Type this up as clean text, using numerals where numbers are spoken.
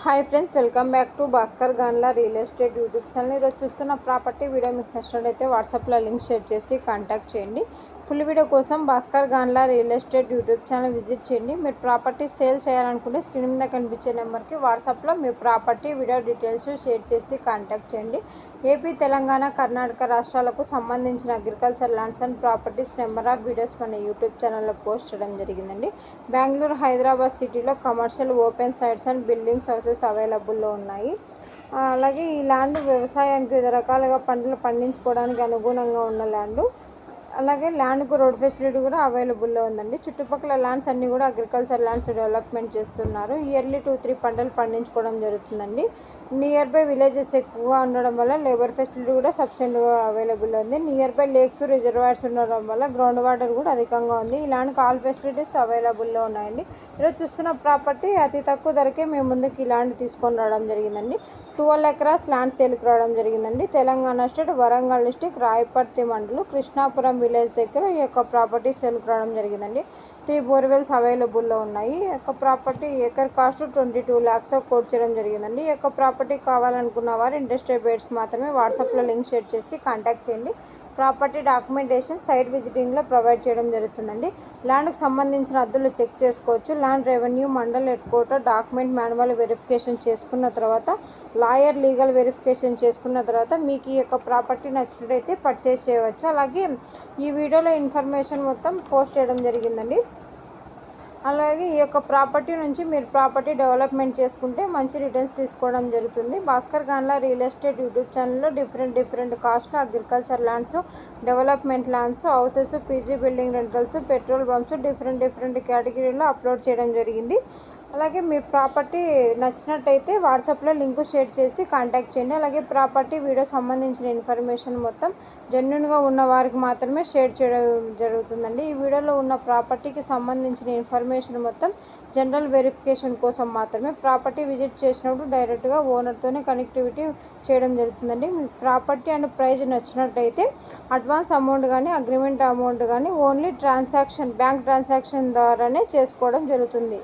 Hi friends, welcome back to Bhaskar Ganla real estate YouTube channel. ఈరోజు చూస్తున్న property video మీకు నచ్చినట్లయితే వాట్సాప్లో లింక్ షేర్ చేసి కాంటాక్ట్ చేయండి. ఫుల్ వీడియో కోసం Bhaskar Ganla real estate YouTube channel visit చేయండి. మీరు ప్రాపర్టీ సేల్ చేయాలనుకుంటే స్క్రీన్ మీద కనిపించే నెంబర్కి వాట్సాప్లో మీ ప్రాపర్టీ వీడియో డీటెయిల్స్ షేర్ చేసి కాంటాక్ట్ చేయండి. ఏపీ, తెలంగాణ, కర్ణాటక రాష్ట్రాలకు సంబంధించిన agriculture lands and properties number of videos మన యూట్యూబ్ ఛానల్లో పోస్ట్ చేయడం జరిగిందండి. బెంగళూరు, హైదరాబాద్ సిటీలో commercial open sites and buildings houses అవైలబుల్లో ఉన్నాయి. అలాగే ఈ ల్యాండ్ వ్యవసాయానికి వివిధ రకాలుగా పంటలు పండించుకోవడానికి అనుగుణంగా ఉన్న ల్యాండ్. అలాగే ల్యాండ్కు రోడ్ ఫెసిలిటీ కూడా అవైలబుల్లో ఉందండి. చుట్టుపక్కల ల్యాండ్స్ అన్నీ కూడా అగ్రికల్చర్ ల్యాండ్స్ డెవలప్మెంట్ చేస్తున్నారు. ఇయర్లీ 2-3 పంటలు పండించుకోవడం జరుగుతుందండి. నియర్ బై విలేజెస్ ఎక్కువగా ఉండడం వల్ల లేబర్ ఫెసిలిటీ కూడా సఫిషియెంట్గా అవైలబుల్ ఉంది. నియర్ బై లేక్స్, రిజర్వాయర్స్ ఉండడం వల్ల గ్రౌండ్ వాటర్ కూడా అధికంగా ఉంది. ఈ ల్యాండ్కి ఆల్ ఫెసిలిటీస్ అవైలబుల్లో ఉన్నాయండి. ఈరోజు చూస్తున్న ప్రాపర్టీ అతి తక్కువ ధరకే మేము ముందుకు ఈ ల్యాండ్ తీసుకొని రావడం జరిగిందండి. 12 ఎకరాస్ ల్యాండ్ సేల్కి రావడం జరిగిందండి. తెలంగాణ స్టేట్, వరంగల్ డిస్టిక్, రాయపర్తి మండలం, కృష్ణాపురం విలేజ్ దగ్గర ఈ యొక్క ప్రాపర్టీ సేల్కి రావడం జరిగిందండి. 3 బోర్వెల్స్ అవైలబుల్లో ఉన్నాయి. ఈ యొక్క property acre cost 22 lakhs quote చేయడం జరిగిందండి. ఈ యొక్క ప్రాపర్టీ కావాలనుకున్న వారు ఇంట్రెస్టెడ్ బయర్స్ మాత్రమే వాట్సాప్లో లింక్ షేర్ చేసి కాంటాక్ట్ చేయండి. ప్రాపర్టీ డాక్యుమెంటేషన్ సైట్ విజిటింగ్లో ప్రొవైడ్ చేయడం జరుగుతుందండి. ల్యాండ్కి సంబంధించిన అద్దులు చెక్ చేసుకోవచ్చు. Land revenue, mandal head quarter document manual verification చేసుకున్న తర్వాత, లాయర్ లీగల్ వెరిఫికేషన్ చేసుకున్న తర్వాత మీకు ఈ యొక్క ప్రాపర్టీ నచ్చినట్టయితే పర్చేజ్ చేయవచ్చు. అలాగే ఈ వీడియోలో ఇన్ఫర్మేషన్ మొత్తం పోస్ట్ చేయడం జరిగిందండి. అలాగే ఈ యొక్క ప్రాపర్టీ నుంచి మీరు ప్రాపర్టీ డెవలప్మెంట్ చేసుకుంటే మంచి రిటర్న్స్ తీసుకోవడం జరుగుతుంది. Bhaskar Ganla real estate YouTube ఛానల్లో డిఫరెంట్ కాస్ట్లో agriculture lands, development lands, houses, PG building rentals, petrol pumps different కేటగిరీలో అప్లోడ్ చేయడం జరిగింది. అలాగే మీ ప్రాపర్టీ నచ్చినట్టయితే వాట్సాప్లో లింక్ షేర్ చేసి కాంటాక్ట్ చేయండి. అలాగే ప్రాపర్టీ వీడియో సంబంధించిన ఇన్ఫర్మేషన్ మొత్తం జెన్యూన్గా ఉన్న వారికి మాత్రమే షేర్ చేయడం జరుగుతుందండి. ఈ వీడియోలో ఉన్న ప్రాపర్టీకి సంబంధించిన ఇన్ఫర్మేషన్ మొత్తం జనరల్ వెరిఫికేషన్ కోసం మాత్రమే. ప్రాపర్టీ విజిట్ చేసినప్పుడు డైరెక్ట్గా ఓనర్తోనే కనెక్టివిటీ చేయడం జరుగుతుందండి. మీ ప్రాపర్టీ అండ్ ప్రైస్ నచ్చినట్టయితే అడ్వాన్స్ అమౌంట్ కానీ, అగ్రిమెంట్ అమౌంట్ కానీ ఓన్లీ బ్యాంక్ ట్రాన్సాక్షన్ ద్వారానే చేసుకోవడం జరుగుతుంది.